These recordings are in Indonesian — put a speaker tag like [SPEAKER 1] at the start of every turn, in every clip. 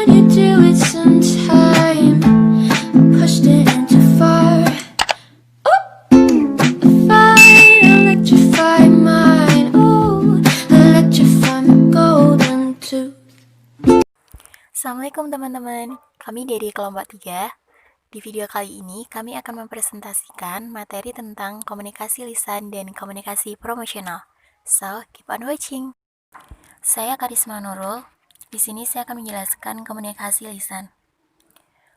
[SPEAKER 1] you do it sometime. Pushed it into fire. Fine, electrify mine. Oh, electrify my golden tooth.
[SPEAKER 2] Assalamualaikum teman-teman, kami dari kelompok 3. Di video kali ini kami akan mempresentasikan materi tentang komunikasi lisan dan komunikasi promosional. So, keep on watching. Saya Karisma Nurul. Di sini saya akan menjelaskan komunikasi lisan.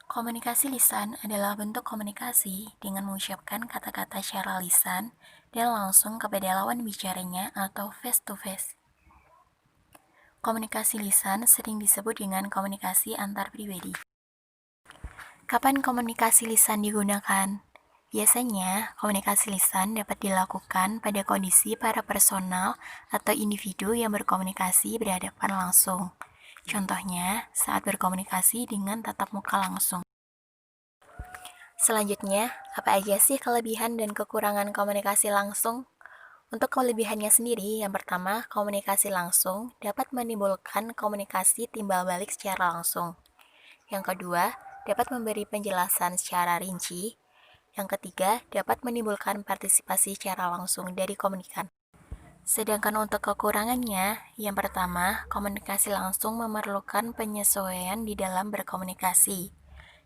[SPEAKER 2] Komunikasi lisan adalah bentuk komunikasi dengan mengucapkan kata-kata secara lisan dan langsung kepada lawan bicaranya atau face to face. Komunikasi lisan sering disebut dengan komunikasi antar pribadi. Kapan komunikasi lisan digunakan? Biasanya, komunikasi lisan dapat dilakukan pada kondisi para personal atau individu yang berkomunikasi berhadapan langsung. Contohnya, saat berkomunikasi dengan tatap muka langsung. Selanjutnya, apa aja sih kelebihan dan kekurangan komunikasi langsung? Untuk kelebihannya sendiri, yang pertama, komunikasi langsung dapat menimbulkan komunikasi timbal balik secara langsung. Yang kedua, dapat memberi penjelasan secara rinci. Yang ketiga, dapat menimbulkan partisipasi secara langsung dari komunikan. Sedangkan untuk kekurangannya, yang pertama, komunikasi langsung memerlukan penyesuaian di dalam berkomunikasi.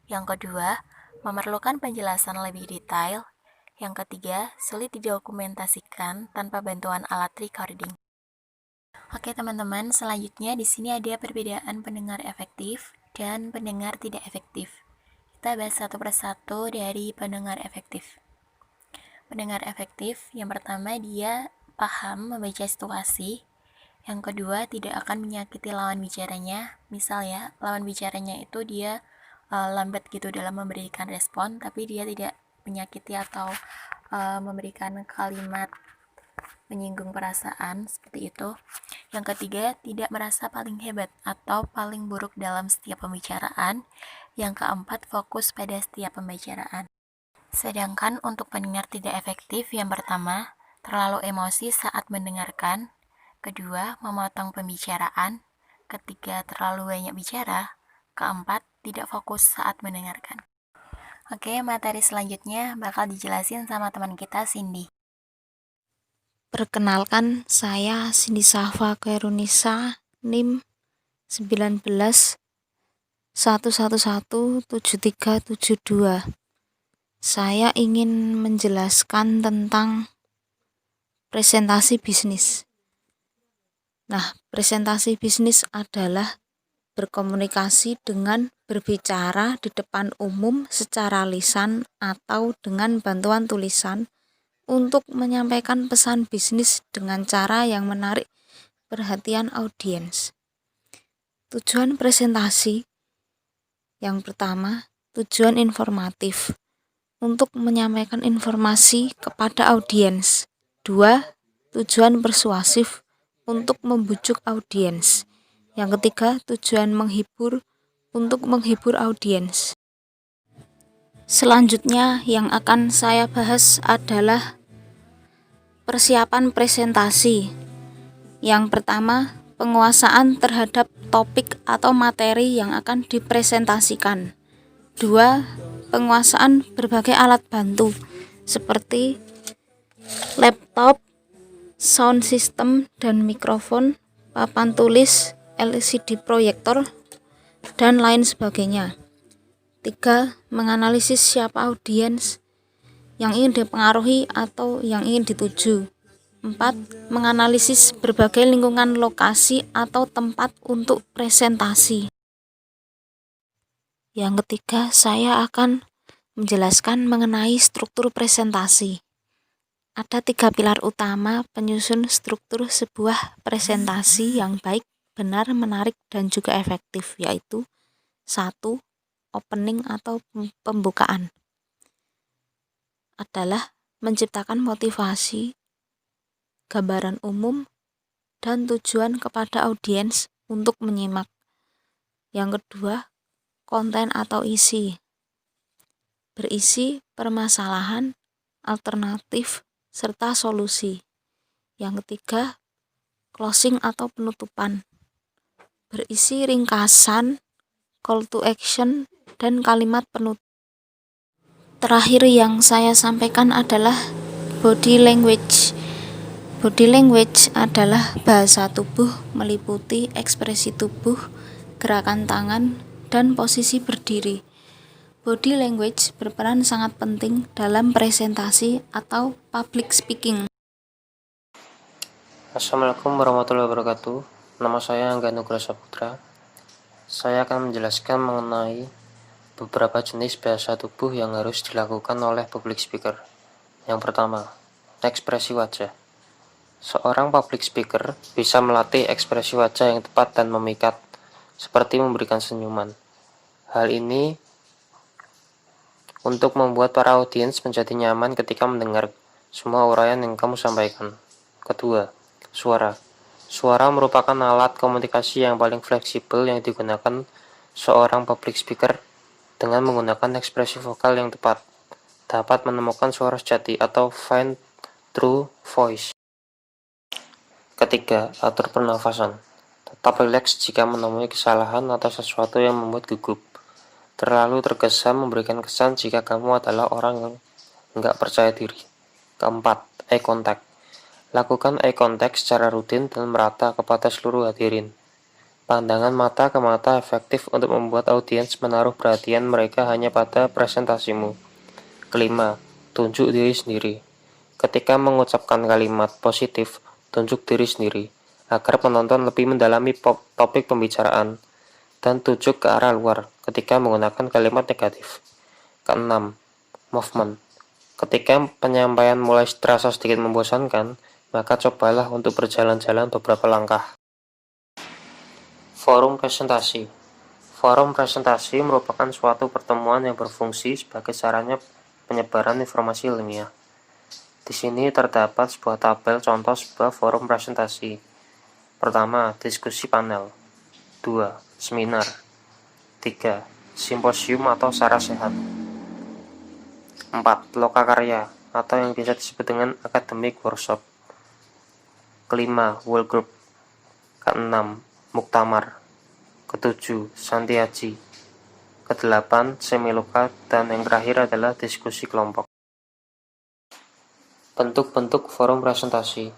[SPEAKER 2] Yang kedua, memerlukan penjelasan lebih detail. Yang ketiga, sulit didokumentasikan tanpa bantuan alat recording. Oke teman-teman, selanjutnya di sini ada perbedaan pendengar efektif dan pendengar tidak efektif. Kita bahas satu persatu dari pendengar efektif. Pendengar efektif, yang pertama dia paham membaca situasi. Yang kedua, tidak akan menyakiti lawan bicaranya. Misal ya, lawan bicaranya itu dia lambat gitu dalam memberikan respon, tapi dia tidak menyakiti atau memberikan kalimat menyinggung perasaan seperti itu. Yang ketiga, tidak merasa paling hebat atau paling buruk dalam setiap pembicaraan. Yang keempat, fokus pada setiap pembicaraan. Sedangkan untuk pendengar tidak efektif, yang pertama, terlalu emosi saat mendengarkan. Kedua, memotong pembicaraan. Ketiga, terlalu banyak bicara. Keempat, tidak fokus saat mendengarkan. Oke, materi selanjutnya bakal dijelasin sama teman kita, Cindy.
[SPEAKER 3] Perkenalkan, saya Cindy Safa Khairunisa, NIM 19 1117372. Saya ingin menjelaskan tentang presentasi bisnis. Nah, presentasi bisnis adalah berkomunikasi dengan berbicara di depan umum secara lisan atau dengan bantuan tulisan untuk menyampaikan pesan bisnis dengan cara yang menarik perhatian audiens. Tujuan presentasi yang pertama, tujuan informatif untuk menyampaikan informasi kepada audiens. 2. Tujuan persuasif untuk membujuk audiens. Yang ketiga, tujuan menghibur untuk menghibur audiens. Selanjutnya yang akan saya bahas adalah persiapan presentasi. Yang pertama, penguasaan terhadap topik atau materi yang akan dipresentasikan. 2. Penguasaan berbagai alat bantu seperti laptop, sound system dan mikrofon, papan tulis, LCD proyektor, dan lain sebagainya. 3. Menganalisis siapa audiens yang ingin dipengaruhi atau yang ingin dituju. 4. Menganalisis berbagai lingkungan lokasi atau tempat untuk presentasi. Yang ketiga, saya akan menjelaskan mengenai struktur presentasi. Ada 3 pilar utama penyusun struktur sebuah presentasi yang baik, benar, menarik, dan juga efektif, yaitu 1. Opening atau pembukaan adalah menciptakan motivasi, gambaran umum, dan tujuan kepada audiens untuk menyimak. Yang kedua, konten atau isi, berisi permasalahan, alternatif, serta solusi. Yang ketiga, closing atau penutupan, berisi ringkasan, call to action, dan kalimat penutup. Terakhir yang saya sampaikan adalah body language. Body language adalah bahasa tubuh meliputi ekspresi tubuh, gerakan tangan, dan posisi berdiri. Body language berperan sangat penting dalam presentasi atau public speaking.
[SPEAKER 4] Assalamualaikum warahmatullahi wabarakatuh. Nama saya Angga Nugroho Saputra. Saya akan menjelaskan mengenai beberapa jenis bahasa tubuh yang harus dilakukan oleh public speaker. Yang pertama, ekspresi wajah. Seorang public speaker bisa melatih ekspresi wajah yang tepat dan memikat, seperti memberikan senyuman. Hal ini untuk membuat para audiens menjadi nyaman ketika mendengar semua uraian yang kamu sampaikan. Kedua, suara. Suara merupakan alat komunikasi yang paling fleksibel yang digunakan seorang public speaker. Dengan menggunakan ekspresi vokal yang tepat, dapat menemukan suara sejati atau find true voice. Ketiga, atur pernafasan. Tetap rileks jika menemui kesalahan atau sesuatu yang membuat gugup. Terlalu tergesa memberikan kesan jika kamu adalah orang yang enggak percaya diri. Keempat, eye contact. Lakukan eye contact secara rutin dan merata kepada seluruh hadirin. Pandangan mata ke mata efektif untuk membuat audiens menaruh perhatian mereka hanya pada presentasimu. Kelima, tunjuk diri sendiri. Ketika mengucapkan kalimat positif, tunjuk diri sendiri, agar penonton lebih mendalami topik pembicaraan, dan tunjuk ke arah luar ketika menggunakan kalimat negatif. Keenam, movement. Ketika penyampaian mulai terasa sedikit membosankan, maka cobalah untuk berjalan-jalan beberapa langkah. Forum presentasi. Forum presentasi merupakan suatu pertemuan yang berfungsi sebagai sarana penyebaran informasi ilmiah. Di sini terdapat sebuah tabel contoh sebuah forum presentasi. Pertama, diskusi panel. 2. Seminar. 3. Simposium atau sarasehan. 4. Lokakarya atau yang biasa disebut dengan academic workshop. Kelima, world group. Keenam, muktamar. Ketujuh, santiaji. Kedelapan, semiloka. Dan yang terakhir adalah diskusi kelompok. Bentuk-bentuk forum presentasi.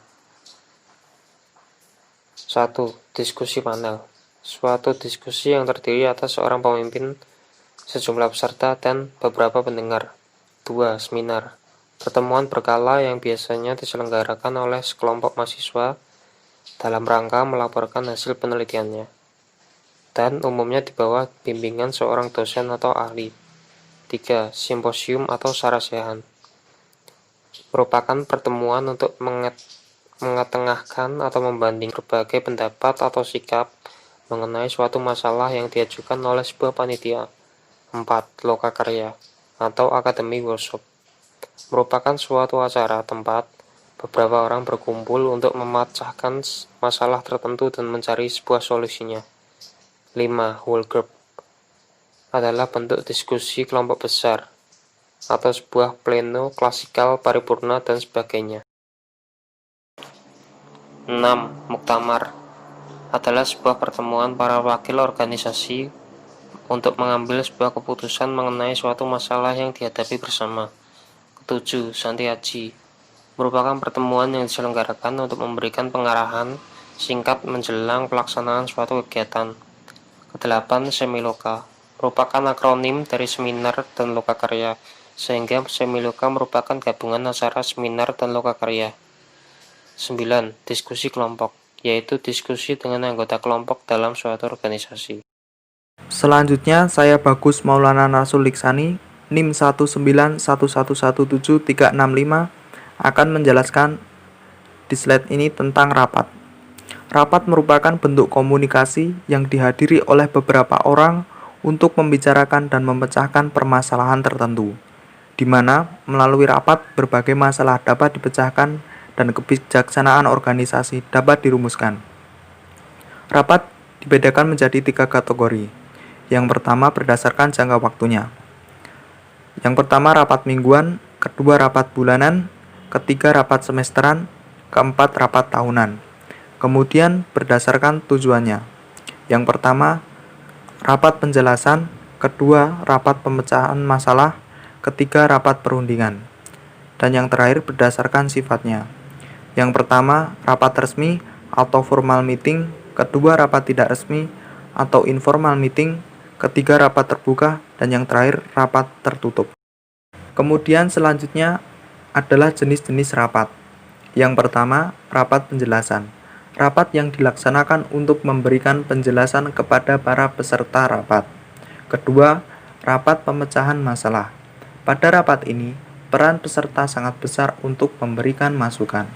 [SPEAKER 4] 1. Diskusi panel. Suatu diskusi yang terdiri atas seorang pemimpin, sejumlah peserta, dan beberapa pendengar. 2. Seminar. Pertemuan berkala yang biasanya diselenggarakan oleh sekelompok mahasiswa dalam rangka melaporkan hasil penelitiannya, dan umumnya di bawah bimbingan seorang dosen atau ahli. 3. Simposium atau sarasehan. Merupakan pertemuan untuk mengetengahkan atau membanding berbagai pendapat atau sikap mengenai suatu masalah yang diajukan oleh sebuah panitia. 4. Lokakarya atau academic workshop. Merupakan suatu acara tempat beberapa orang berkumpul untuk memecahkan masalah tertentu dan mencari sebuah solusinya. 5. Whole group adalah bentuk diskusi kelompok besar atau sebuah pleno, klasikal, paripurna, dan sebagainya. 6. Muktamar adalah sebuah pertemuan para wakil organisasi untuk mengambil sebuah keputusan mengenai suatu masalah yang dihadapi bersama. 7. Santiaji merupakan pertemuan yang diselenggarakan untuk memberikan pengarahan singkat menjelang pelaksanaan suatu kegiatan. 8. Semiloka merupakan akronim dari seminar dan lokakarya, sehingga semiloka merupakan gabungan acara seminar dan lokakarya. 9. Diskusi kelompok, yaitu diskusi dengan anggota kelompok dalam suatu organisasi.
[SPEAKER 5] Selanjutnya, saya Bagus Maulana Rasul Liksani, NIM 19111173565, akan menjelaskan di slide ini tentang rapat. Rapat merupakan bentuk komunikasi yang dihadiri oleh beberapa orang untuk membicarakan dan memecahkan permasalahan tertentu, di mana melalui rapat berbagai masalah dapat dipecahkan dan kebijaksanaan organisasi dapat dirumuskan. Rapat dibedakan menjadi 3 kategori. Yang pertama berdasarkan jangka waktunya. Yang pertama rapat mingguan, kedua rapat bulanan, ketiga rapat semesteran, keempat rapat tahunan. Kemudian berdasarkan tujuannya. Yang pertama, rapat penjelasan. Kedua, rapat pemecahan masalah. Ketiga, rapat perundingan. Dan yang terakhir berdasarkan sifatnya. Yang pertama, rapat resmi atau formal meeting. Kedua, rapat tidak resmi atau informal meeting. Ketiga, rapat terbuka. Dan yang terakhir, rapat tertutup. Kemudian selanjutnya adalah jenis-jenis rapat. Yang pertama, rapat penjelasan. Rapat yang dilaksanakan untuk memberikan penjelasan kepada para peserta rapat. Kedua, rapat pemecahan masalah. Pada rapat ini, peran peserta sangat besar untuk memberikan masukan.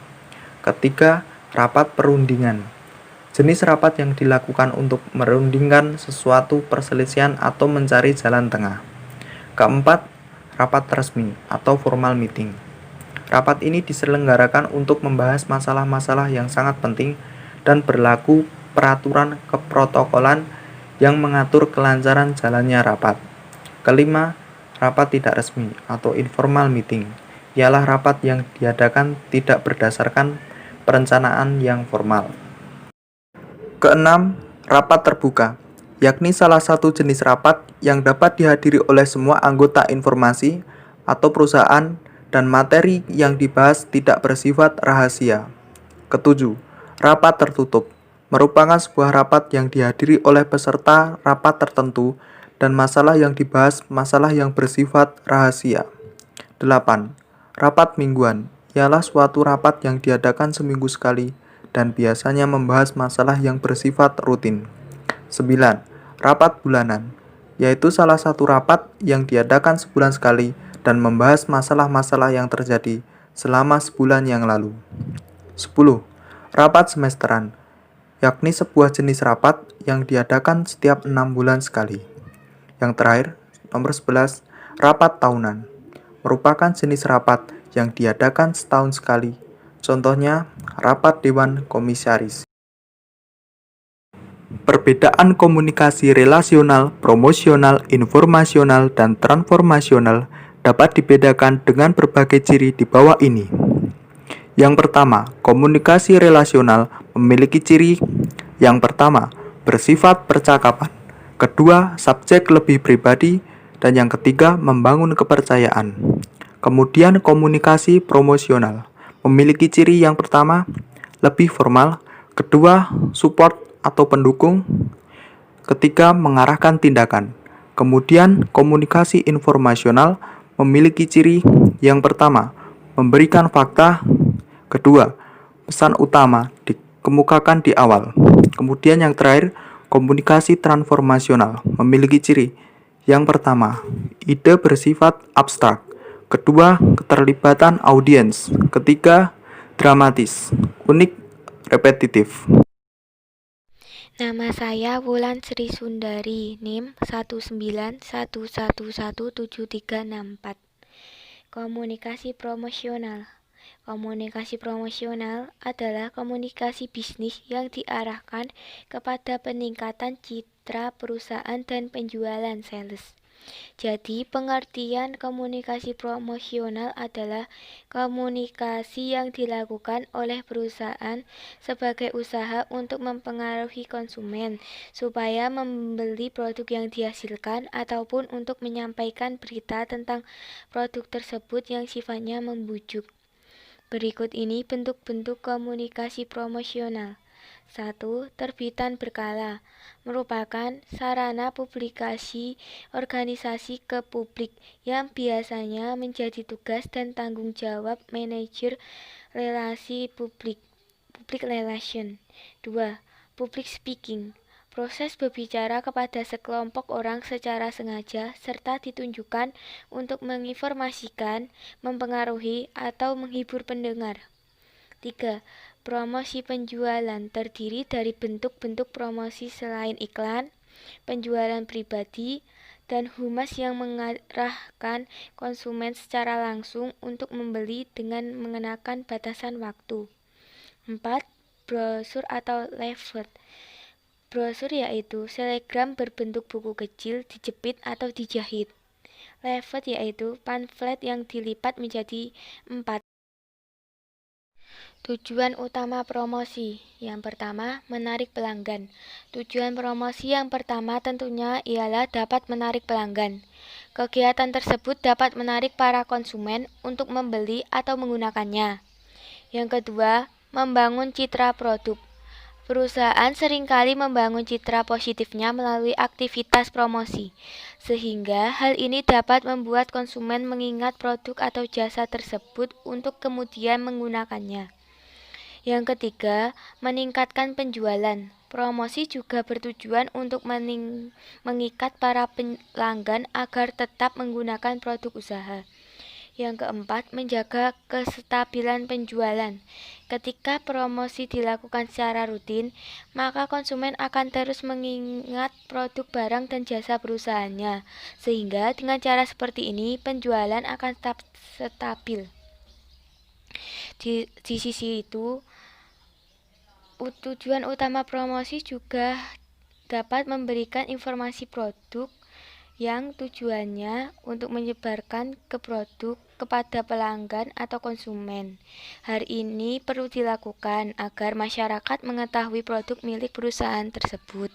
[SPEAKER 5] Ketiga, rapat perundingan. Jenis rapat yang dilakukan untuk merundingkan sesuatu perselisihan atau mencari jalan tengah. Keempat, rapat resmi atau formal meeting. Rapat ini diselenggarakan untuk membahas masalah-masalah yang sangat penting dan berlaku peraturan keprotokolan yang mengatur kelancaran jalannya rapat. Kelima, rapat tidak resmi atau informal meeting ialah rapat yang diadakan tidak berdasarkan perencanaan yang formal. Keenam, rapat terbuka, yakni salah satu jenis rapat yang dapat dihadiri oleh semua anggota informasi atau perusahaan dan materi yang dibahas tidak bersifat rahasia. Ketujuh, rapat tertutup merupakan sebuah rapat yang dihadiri oleh peserta rapat tertentu dan masalah yang dibahas masalah yang bersifat rahasia. 8. Rapat mingguan ialah suatu rapat yang diadakan seminggu sekali dan biasanya membahas masalah yang bersifat rutin. 9. Rapat bulanan, yaitu salah satu rapat yang diadakan sebulan sekali dan membahas masalah-masalah yang terjadi selama sebulan yang lalu. 10. Rapat semesteran, yakni sebuah jenis rapat yang diadakan setiap 6 bulan sekali. Yang terakhir, nomor 11, rapat tahunan, merupakan jenis rapat yang diadakan setahun sekali. Contohnya, rapat Dewan Komisaris. Perbedaan komunikasi relasional, promosional, informasional, dan transformasional dapat dibedakan dengan berbagai ciri di bawah ini. Yang pertama, komunikasi relasional memiliki ciri yang pertama, bersifat percakapan. Kedua, subjek lebih pribadi. Dan yang ketiga, membangun kepercayaan. Kemudian komunikasi promosional memiliki ciri yang pertama, lebih formal. Kedua, support atau pendukung. Ketiga, mengarahkan tindakan. Kemudian komunikasi informasional memiliki ciri yang pertama, memberikan fakta. Kedua, pesan utama dikemukakan di awal. Kemudian yang terakhir, komunikasi transformasional memiliki ciri yang pertama, ide bersifat abstrak. Kedua, keterlibatan audiens. Ketiga, dramatis, unik, repetitif.
[SPEAKER 6] Nama saya Wulan Sri Sundari, NIM 191117364. Komunikasi promosional. Komunikasi promosional adalah komunikasi bisnis yang diarahkan kepada peningkatan citra perusahaan dan penjualan sales. Jadi, pengertian komunikasi promosional adalah komunikasi yang dilakukan oleh perusahaan sebagai usaha untuk mempengaruhi konsumen supaya membeli produk yang dihasilkan ataupun untuk menyampaikan berita tentang produk tersebut yang sifatnya membujuk. Berikut ini bentuk-bentuk komunikasi promosional. 1. Terbitan berkala merupakan sarana publikasi organisasi ke publik yang biasanya menjadi tugas dan tanggung jawab manajer relasi publik, public relation. 2. Public speaking, proses berbicara kepada sekelompok orang secara sengaja serta ditunjukkan untuk menginformasikan, mempengaruhi, atau menghibur pendengar. 3. Promosi penjualan terdiri dari bentuk-bentuk promosi selain iklan, penjualan pribadi, dan humas yang mengarahkan konsumen secara langsung untuk membeli dengan mengenakan batasan waktu. 4. Brosur atau leaflet. Brosur yaitu selegram berbentuk buku kecil dijepit atau dijahit. Leaflet yaitu pamflet yang dilipat menjadi 4. Tujuan utama promosi. Yang pertama, menarik pelanggan. Tujuan promosi yang pertama tentunya ialah dapat menarik pelanggan. Kegiatan tersebut dapat menarik para konsumen untuk membeli atau menggunakannya. Yang kedua, membangun citra produk. Perusahaan seringkali membangun citra positifnya melalui aktivitas promosi, sehingga hal ini dapat membuat konsumen mengingat produk atau jasa tersebut untuk kemudian menggunakannya. Yang ketiga, meningkatkan penjualan. Promosi juga bertujuan untuk mengikat para pelanggan agar tetap menggunakan produk usaha. Yang keempat, menjaga kestabilan penjualan. Ketika promosi dilakukan secara rutin, maka konsumen akan terus mengingat produk barang dan jasa perusahaannya, sehingga dengan cara seperti ini penjualan akan tetap stabil. Di sisi itu, tujuan utama promosi juga dapat memberikan informasi produk yang tujuannya untuk menyebarkan ke produk kepada pelanggan atau konsumen. Hal ini perlu dilakukan agar masyarakat mengetahui produk milik perusahaan tersebut.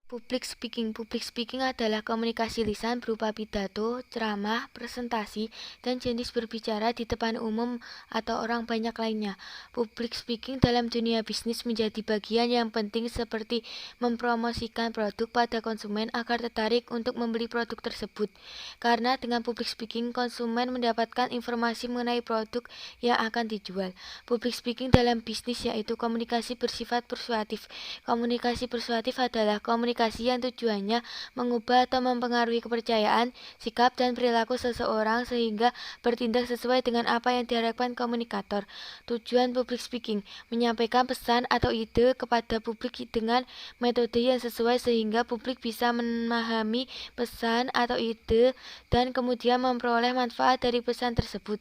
[SPEAKER 6] Public speaking. Public speaking adalah komunikasi lisan berupa pidato, ceramah, presentasi, dan jenis berbicara di depan umum atau orang banyak lainnya. Public speaking dalam dunia bisnis menjadi bagian yang penting seperti mempromosikan produk pada konsumen agar tertarik untuk membeli produk tersebut. Karena dengan public speaking, konsumen mendapatkan informasi mengenai produk yang akan dijual. Public speaking dalam bisnis yaitu komunikasi bersifat persuasif. Komunikasi persuasif adalah komunikasi yang tujuannya mengubah atau mempengaruhi kepercayaan, sikap, dan perilaku seseorang sehingga bertindak sesuai dengan apa yang diharapkan komunikator. Tujuan public speaking, menyampaikan pesan atau ide kepada publik dengan metode yang sesuai sehingga publik bisa memahami pesan atau ide dan kemudian memperoleh manfaat dari pesan tersebut.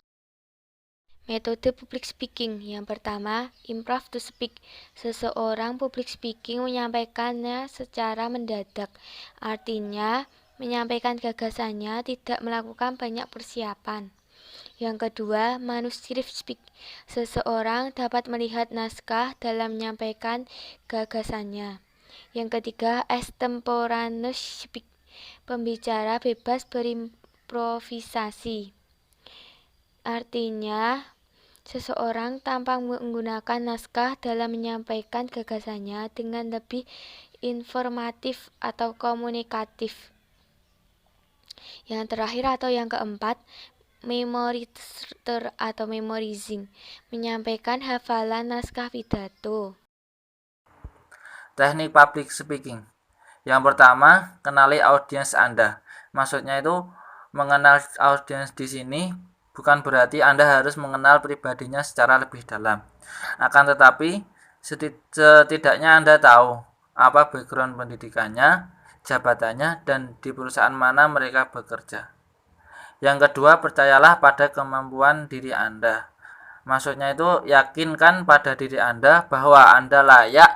[SPEAKER 6] Metode public speaking. Yang pertama, improv to speak. Seseorang public speaking menyampaikannya secara mendadak. Artinya, menyampaikan gagasannya tidak melakukan banyak persiapan. Yang kedua, manuscript speak. Seseorang dapat melihat naskah dalam menyampaikan gagasannya. Yang ketiga, extemporaneous speak. Pembicara bebas berimprovisasi. Artinya, seseorang tanpa menggunakan naskah dalam menyampaikan gagasannya dengan lebih informatif atau komunikatif. Yang terakhir atau yang keempat, memorizer atau memorizing, menyampaikan hafalan naskah pidato.
[SPEAKER 7] Teknik public speaking. Yang pertama, kenali audiens Anda. Maksudnya itu mengenal audiens di sini bukan berarti Anda harus mengenal pribadinya secara lebih dalam. Akan tetapi, setidaknya Anda tahu apa background pendidikannya, jabatannya, dan di perusahaan mana mereka bekerja. Yang kedua, percayalah pada kemampuan diri Anda. Maksudnya itu yakinkan pada diri Anda bahwa Anda layak,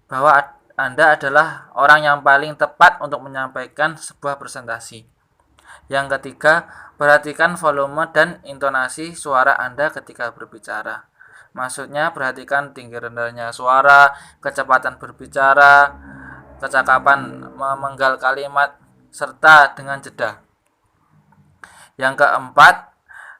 [SPEAKER 7] bahwa Anda adalah orang yang paling tepat untuk menyampaikan sebuah presentasi. Yang ketiga, perhatikan volume dan intonasi suara Anda ketika berbicara. Maksudnya perhatikan tinggi rendahnya suara, kecepatan berbicara, kecakapan memenggal kalimat, serta dengan jeda. Yang keempat,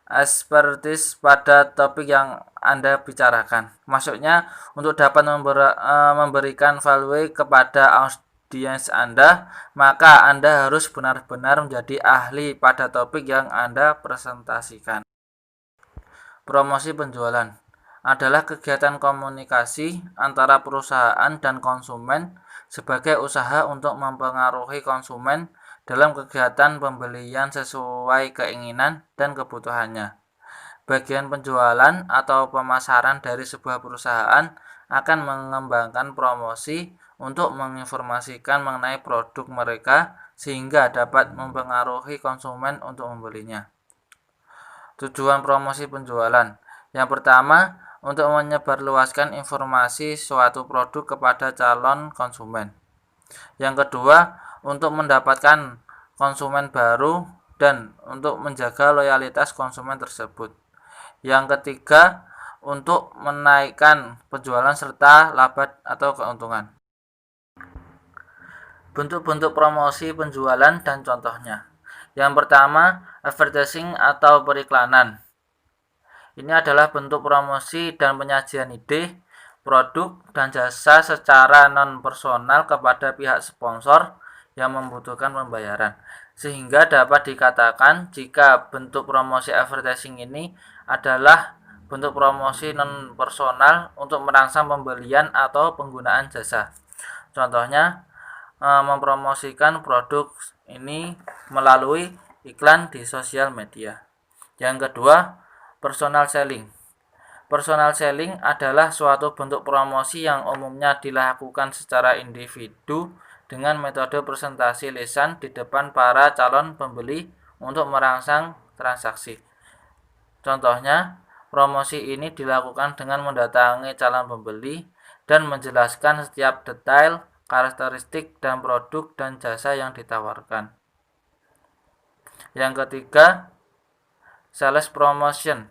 [SPEAKER 7] expertise pada topik yang Anda bicarakan. Maksudnya untuk dapat memberikan value kepada audiens Anda, maka Anda harus benar-benar menjadi ahli pada topik yang Anda presentasikan. Promosi penjualan adalah kegiatan komunikasi antara perusahaan dan konsumen sebagai usaha untuk mempengaruhi konsumen dalam kegiatan pembelian sesuai keinginan dan kebutuhannya. Bagian penjualan atau pemasaran dari sebuah perusahaan akan mengembangkan promosi untuk menginformasikan mengenai produk mereka sehingga dapat mempengaruhi konsumen untuk membelinya. Tujuan promosi penjualan. Yang pertama, untuk menyebarluaskan informasi suatu produk kepada calon konsumen. Yang kedua, untuk mendapatkan konsumen baru dan untuk menjaga loyalitas konsumen tersebut. Yang ketiga, untuk menaikkan penjualan serta laba atau keuntungan. Bentuk-bentuk promosi penjualan dan contohnya. Yang pertama, advertising atau periklanan. Ini adalah bentuk promosi dan penyajian ide, produk, dan jasa secara non-personal kepada pihak sponsor yang membutuhkan pembayaran. Sehingga dapat dikatakan jika bentuk promosi advertising ini adalah bentuk promosi non-personal untuk merangsang pembelian atau penggunaan jasa. Contohnya, mempromosikan produk ini melalui iklan di sosial media. Yang kedua, personal selling. Personal selling adalah suatu bentuk promosi yang umumnya dilakukan secara individu dengan metode presentasi lisan di depan para calon pembeli untuk merangsang transaksi. Contohnya, promosi ini dilakukan dengan mendatangi calon pembeli dan menjelaskan setiap detail, karakteristik, dan produk dan jasa yang ditawarkan. Yang ketiga, sales promotion.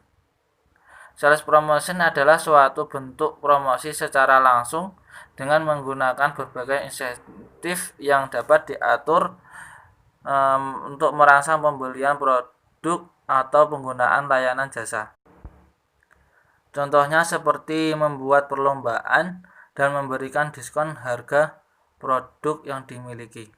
[SPEAKER 7] Sales promotion adalah suatu bentuk promosi secara langsung dengan menggunakan berbagai insentif yang dapat diatur untuk merangsang pembelian produk atau penggunaan layanan jasa. Contohnya seperti membuat perlombaan dan memberikan diskon harga produk yang dimiliki.